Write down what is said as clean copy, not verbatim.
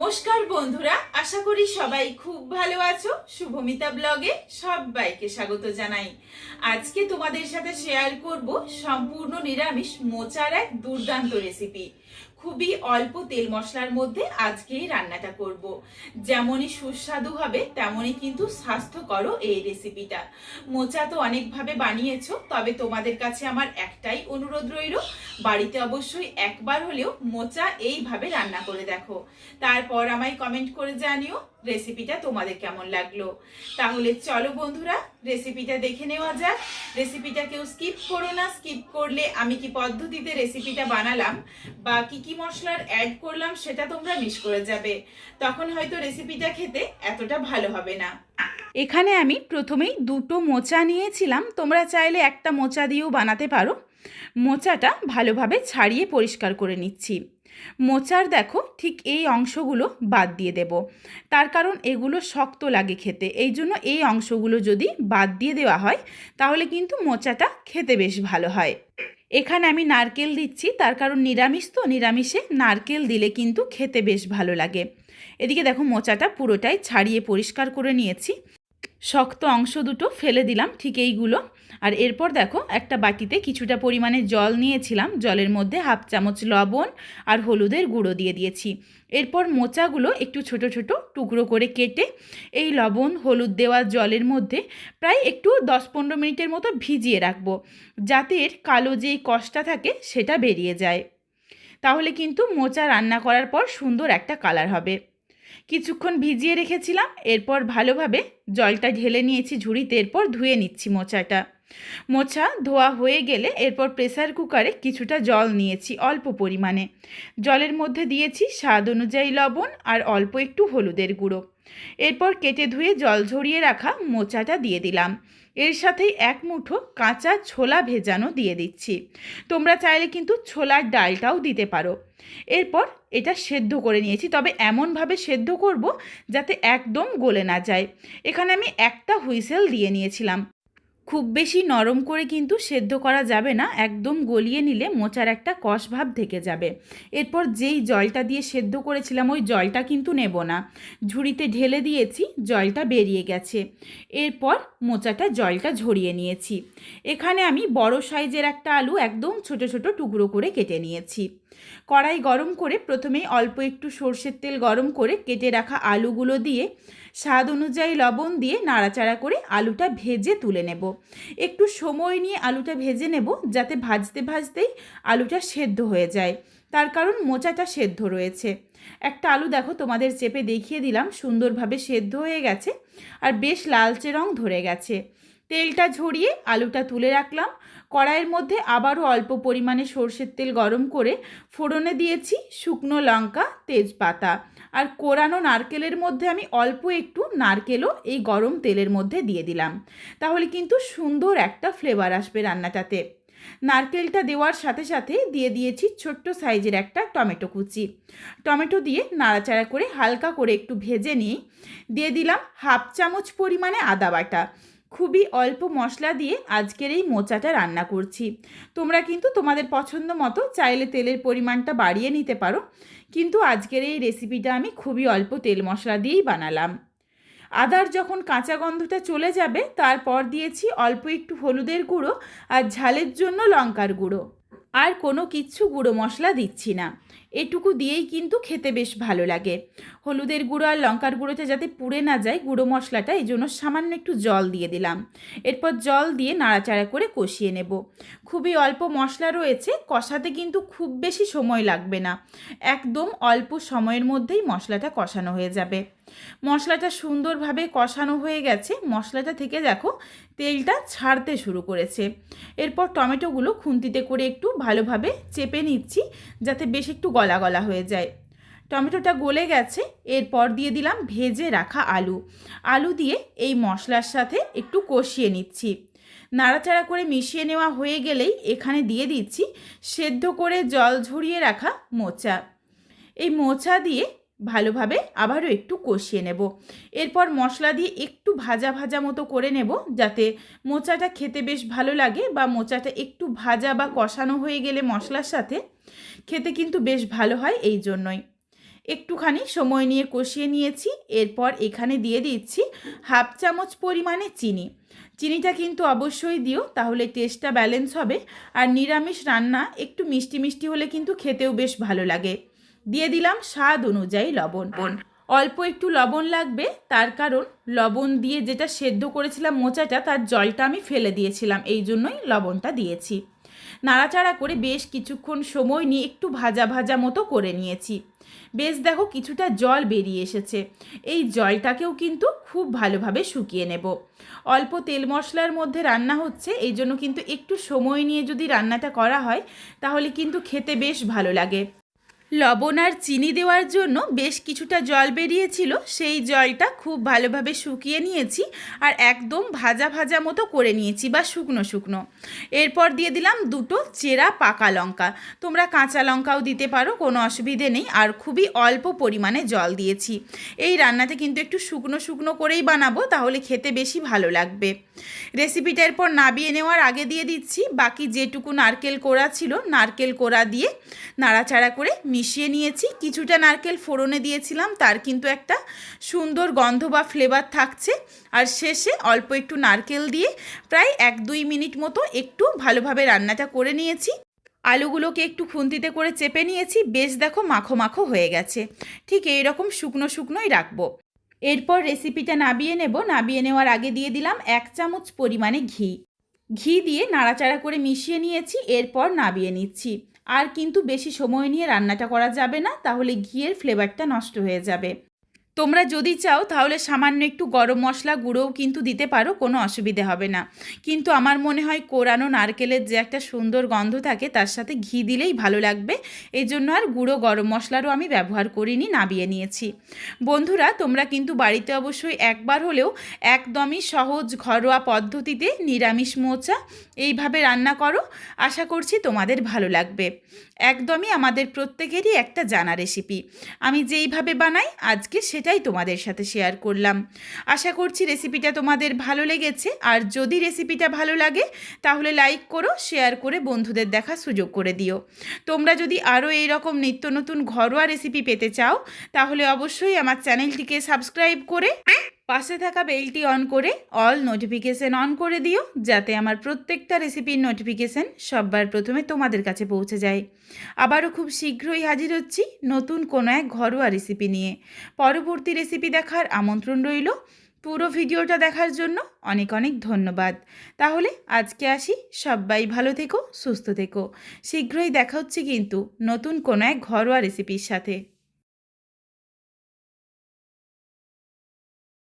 নমস্কার বন্ধুরা, আশা করি সবাই খুব ভালো আছো। শুভমিতা ব্লগে সবাইকে স্বাগত জানাই। আজকে তোমাদের সাথে শেয়ার করব সম্পূর্ণ নিরামিষ মোচার এক দুর্দান্ত রেসিপি। খুবই অল্প তেল মশলার মধ্যে আজকে এই রান্নাটা করব। যেমনই সুস্বাদু হবে তেমনই কিন্তু স্বাস্থ্যকর এই রেসিপিটা। মোচা তো অনেকভাবে বানিয়েছো, তবে তোমাদের কাছে আমার একটাই অনুরোধ রইল, বাড়িতে অবশ্যই একবার হলেও মোচা এইভাবে রান্না করে দেখো। তারপর আমায় কমেন্ট করে জানিও রেসিপিটা তোমাদের কেমন লাগলো। তাহলে চলো বন্ধুরা, রেসিপিটা দেখে নেওয়া যাক। রেসিপিটা কেউ স্কিপ করো না। স্কিপ করলে আমি কি পদ্ধতিতে রেসিপিটা বানালাম বা কি কি মশলার অ্যাড করলাম সেটা তোমরা মিস করে যাবে। তখন হয়তো রেসিপিটা খেতে এতটা ভালো হবে না। এখানে আমি প্রথমেই দুটো মোচা নিয়েছিলাম, তোমরা চাইলে একটা মোচা দিয়েও বানাতে পারো। মোচাটা ভালোভাবে ছাড়িয়ে পরিষ্কার করে নিচ্ছি। মোচার দেখো ঠিক এই অংশগুলো বাদ দিয়ে দেব, তার কারণ এগুলো শক্ত লাগে খেতে। এই জন্য এই অংশগুলো যদি বাদ দিয়ে দেওয়া হয় তাহলে কিন্তু মোচাটা খেতে বেশ ভালো হয়। এখানে আমি নারকেল দিচ্ছি, তার কারণ নিরামিষ তো, নিরামিষে নারকেল দিলে কিন্তু খেতে বেশ ভালো লাগে। এদিকে দেখো মোচাটা পুরোটাই ছাড়িয়ে পরিষ্কার করে নিয়েছি। শক্ত অংশ দুটো ফেলে দিলাম, ঠিক এইগুলো। আর এরপর দেখো একটা বাটিতে কিছুটা পরিমাণে জল নিয়েছিলাম, জলের মধ্যে হাফ চামচ লবণ আর হলুদের গুঁড়ো দিয়ে দিয়েছি। এরপর মোচাগুলো একটু ছোট ছোট টুকরো করে কেটে এই লবণ হলুদ দেওয়া জলের মধ্যে প্রায় একটু 10-15 মিনিটের মতো ভিজিয়ে রাখবো, যাতে এর কালো যেই কষটা থাকে সেটা বেরিয়ে যায়। তাহলে কিন্তু মোচা রান্না করার পর সুন্দর একটা কালার হবে। কিছুক্ষণ ভিজিয়ে রেখেছিলাম, এরপর ভালোভাবে জলটা ঢেলে নিয়েছি ঝুড়িতে। এরপর ধুয়ে নিচ্ছি মোচাটা। মোচা ধোয়া হয়ে গেলে এরপর প্রেসার কুকারে কিছুটা জল নিয়েছি অল্প পরিমাণে। জলের মধ্যে দিয়েছি স্বাদ অনুযায়ী লবণ আর অল্প একটু হলুদের গুঁড়ো। এরপর কেটে ধুয়ে জল ঝরিয়ে রাখা মোচাটা দিয়ে দিলাম। এর সাথেই এক মুঠো কাঁচা ছোলা ভেজানো দিয়ে দিচ্ছি। তোমরা চাইলে কিন্তু ছোলার ডালটাও দিতে পারো। এরপর এটা সেদ্ধ করে নিয়েছি, তবে এমনভাবে সেদ্ধ করব যাতে একদম গলে না যায়। এখানে আমি একটা হুইসেল দিয়ে নিয়েছিলাম। খুব বেশি নরম করে কিন্তু সেদ্ধ করা যাবে না, একদম গলিয়ে নিলে মোচার একটা কষ ভাব থেকে যাবে। এরপর যেই জলটা দিয়ে সেদ্ধ করেছিলাম ওই জলটা কিন্তু নেব না, ঝুড়িতে ঢেলে দিয়েছি, জলটা বেরিয়ে গেছে। এরপর মোচাটা জলটা ঝরিয়ে নিয়েছি। এখানে আমি বড় সাইজের একটা আলু একদম ছোট ছোট টুকরো করে কেটে নিয়েছি। কড়াই গরম করে প্রথমেই অল্প একটু সর্ষের তেল গরম করে কেটে রাখা আলুগুলো দিয়ে স্বাদ অনুযায়ী লবণ দিয়ে নাড়াচাড়া করে আলুটা ভেজে তুলে নেব। একটু সময় নিয়ে আলুটা ভেজে নেব, যাতে ভাজতে ভাজতেই আলুটা সেদ্ধ হয়ে যায়, তার কারণ মোচাটা সেদ্ধ রয়েছে। একটা আলু দেখো তোমাদের চেপে দেখিয়ে দিলাম, সুন্দরভাবে সেদ্ধ হয়ে গেছে আর বেশ লালচে রং ধরে গেছে। তেলটা ঝরিয়ে আলুটা তুলে রাখলাম। কড়াইয়ের মধ্যে আবারও অল্প পরিমাণে সর্ষের তেল গরম করে ফোড়নে দিয়েছি শুকনো লঙ্কা, তেজপাতা আর কোরানো নারকেলের মধ্যে আমি অল্প একটু নারকেলও এই গরম তেলের মধ্যে দিয়ে দিলাম। তাহলে কিন্তু সুন্দর একটা ফ্লেভার আসবে রান্নাটাতে। নারকেলটা দেওয়ার সাথে সাথে দিয়ে দিয়েছি ছোট্ট সাইজের একটা টমেটো কুচি। টমেটো দিয়ে নাড়াচাড়া করে হালকা করে একটু ভেজে নিয়ে দিয়ে দিলাম হাফ চামচ পরিমাণে আদা বাটা। খুবই অল্প মশলা দিয়ে আজকের এই মোচাটা রান্না করছি। তোমরা কিন্তু তোমাদের পছন্দ মতো চাইলে তেলের পরিমাণটা বাড়িয়ে নিতে পারো, কিন্তু আজকের এই রেসিপিটা আমি খুবই অল্প তেল মশলা দিয়েই বানালাম। আদার যখন কাঁচা গন্ধটা চলে যাবে তারপর দিয়েছি অল্প একটু হলুদের গুঁড়ো আর ঝালের জন্য লঙ্কার গুঁড়ো। আর কোনো কিচ্ছু গুঁড়ো মশলা দিচ্ছি না, এটুকু দিয়েই কিন্তু খেতে বেশ ভালো লাগে। হলুদের গুঁড়ো আর লঙ্কার গুঁড়োটা যাতে পুড়ে না যায় গুঁড়ো মশলাটা, এই জন্য সামান্য একটু জল দিয়ে দিলাম। এরপর জল দিয়ে নাড়াচাড়া করে কষিয়ে নেব। খুবই অল্প মশলা রয়েছে, কষাতে কিন্তু খুব বেশি সময় লাগবে না, একদম অল্প সময়ের মধ্যেই মশলাটা কষানো হয়ে যাবে। মশলাটা সুন্দরভাবে কষানো হয়ে গেছে, মশলাটা থেকে দেখো তেলটা ছাড়তে শুরু করেছে। এরপর টমেটোগুলো খুন্তিতে করে একটু ভালোভাবে চেপে নিচ্ছি, যাতে বেশ একটু গলা গলা হয়ে যায়। টমেটোটা গলে গেছে, এরপর দিয়ে দিলাম ভেজে রাখা আলু। আলু দিয়ে এই মশলার সাথে একটু কষিয়ে নিচ্ছি। নাড়াচাড়া করে মিশিয়ে নেওয়া হয়ে গেলেই এখানে দিয়ে দিচ্ছি সেদ্ধ করে জল ঝরিয়ে রাখা মোচা। এই মোচা দিয়ে ভালোভাবে আবারও একটু কষিয়ে নেব। এরপর মশলা দিয়ে একটু ভাজা ভাজা মতো করে নেব, যাতে মোচাটা খেতে বেশ ভালো লাগে, বা মোচাটা একটু ভাজা বা কষানো হয়ে গেলে মশলার সাথে খেতে কিন্তু বেশ ভালো হয়, এই জন্যই। একটুখানি সময় নিয়ে কষিয়ে নিয়েছি। এরপর এখানে দিয়ে দিচ্ছি 1/2 চামচ পরিমাণে চিনি। চিনিটা কিন্তু অবশ্যই দিও, তাহলে টেস্টটা ব্যালেন্স হবে। আর নিরামিষ রান্না একটু মিষ্টি মিষ্টি হলে কিন্তু খেতেও বেশ ভালো লাগে। দিয়ে দিলাম স্বাদ অনুযায়ী লবণ। অল্প একটু লবণ লাগবে, তার কারণ লবণ দিয়ে যেটা সেদ্ধ করেছিলাম মোচাটা, তার জলটা আমি ফেলে দিয়েছিলাম, এই জন্যই লবণটা দিয়েছি। নাড়াচাড়া করে বেশ কিছুক্ষণ সময় নিয়ে একটু ভাজা ভাজা মতো করে নিয়েছি। বেশ দেখো কিছুটা জল বেরিয়ে এসেছে। এই জলটাকেও কিন্তু খুব ভালোভাবে শুকিয়ে নেব। অল্প তেল মশলার মধ্যে রান্না হচ্ছে, এই জন্য কিন্তু একটু সময় নিয়ে যদি রান্নাটা করা হয় তাহলে কিন্তু খেতে বেশ ভালো লাগে। লবণ আর চিনি দেওয়ার জন্য বেশ কিছুটা জল বেরিয়েছিল, সেই জলটা খুব ভালোভাবে শুকিয়ে নিয়েছি আর একদম ভাজা ভাজা মতো করে নিয়েছি বা শুকনো শুকনো। এরপর দিয়ে দিলাম 2টো চেরা পাকা লঙ্কা, তোমরা কাঁচা লঙ্কাও দিতে পারো, কোনো অসুবিধে নেই। আর খুবই অল্প পরিমাণে জল দিয়েছি। এই রান্নাটা কিন্তু একটু শুকনো শুকনো করেই বানাবো, তাহলে খেতে বেশি ভালো লাগবে। রেসিপিটা এরপর নাবিয়ে নেওয়ার আগে দিয়ে দিচ্ছি বাকি যেটুকু নারকেল কোড়া ছিল, নারকেল কোড়া দিয়ে নাড়াচাড়া করে মিশিয়ে নিয়েছি। কিছুটা নারকেল ফোড়নে দিয়েছিলাম, তার কিন্তু একটা সুন্দর গন্ধ বা ফ্লেভার থাকছে। আর শেষে অল্প একটু নারকেল দিয়ে প্রায় 1-2 মিনিট মতো একটু ভালোভাবে রান্নাটা করে নিয়েছি। আলুগুলোকে একটু খুন্তিতে করে চেপে নিয়েছি, বেশ দেখো মাখো মাখো হয়ে গেছে। ঠিক এই রকম শুকনো শুকনোই রাখবো। এরপর রেসিপিটা নাবিয়ে নেব। নাবিয়ে নেওয়ার আগে দিয়ে দিলাম 1 চামচ পরিমাণে ঘি দিয়ে নাড়াচাড়া করে মিশিয়ে নিয়েছি। এরপর নাবিয়ে নিচ্ছি। আর কিন্তু বেশি সময় নিয়ে রান্নাটা করা যাবে না, তাহলে ঘিয়ের ফ্লেভারটা নষ্ট হয়ে যাবে। তোমরা যদি চাও তাহলে সামান্য একটু গরম মশলা গুঁড়োও কিন্তু দিতে পারো, কোনো অসুবিধে হবে না। কিন্তু আমার মনে হয় কোরানো নারকেলের যে একটা সুন্দর গন্ধ থাকে, তার সাথে ঘি দিলেই ভালো লাগবে। এই জন্য আর গুঁড়ো গরম মশলারও আমি ব্যবহার করিনি, নাবিয়ে নিয়েছি। বন্ধুরা, তোমরা কিন্তু বাড়িতে অবশ্যই একবার হলেও একদমই সহজ ঘরোয়া পদ্ধতিতে নিরামিষ মোচা এইভাবে রান্না করো। আশা করছি তোমাদের ভালো লাগবে। একদমই আমাদের প্রত্যেকেরই একটা জানা রেসিপি। আমি যেইভাবে বানাই আজকে সেটাই তোমাদের সাথে শেয়ার করলাম। আশা করছি রেসিপিটা তোমাদের ভালো লেগেছে। আর যদি রেসিপিটা ভালো লাগে তাহলে লাইক করো, শেয়ার করে বন্ধুদের দেখার সুযোগ করে দিও। তোমরা যদি আরও এইরকম নিত্য নতুন ঘরোয়া রেসিপি পেতে চাও তাহলে অবশ্যই আমার চ্যানেলটিকে সাবস্ক্রাইব করে পাশে থাকা বেলটি অন করে অল নোটিফিকেশন অন করে দিও, যাতে আমার প্রত্যেকটা রেসিপির নোটিফিকেশন সবার প্রথমে তোমাদের কাছে পৌঁছে যায়। আবারও খুব শীঘ্রই হাজির হচ্ছি নতুন কোনো এক ঘরোয়া রেসিপি নিয়ে। পরবর্তী রেসিপি দেখার আমন্ত্রণ রইল। পুরো ভিডিওটা দেখার জন্য অনেক অনেক ধন্যবাদ। তাহলে আজকে আসি, সবাই ভালো থেকো, সুস্থ থেকো। শীঘ্রই দেখা হচ্ছে কিন্তু নতুন কোনো এক ঘরোয়া রেসিপির সাথে।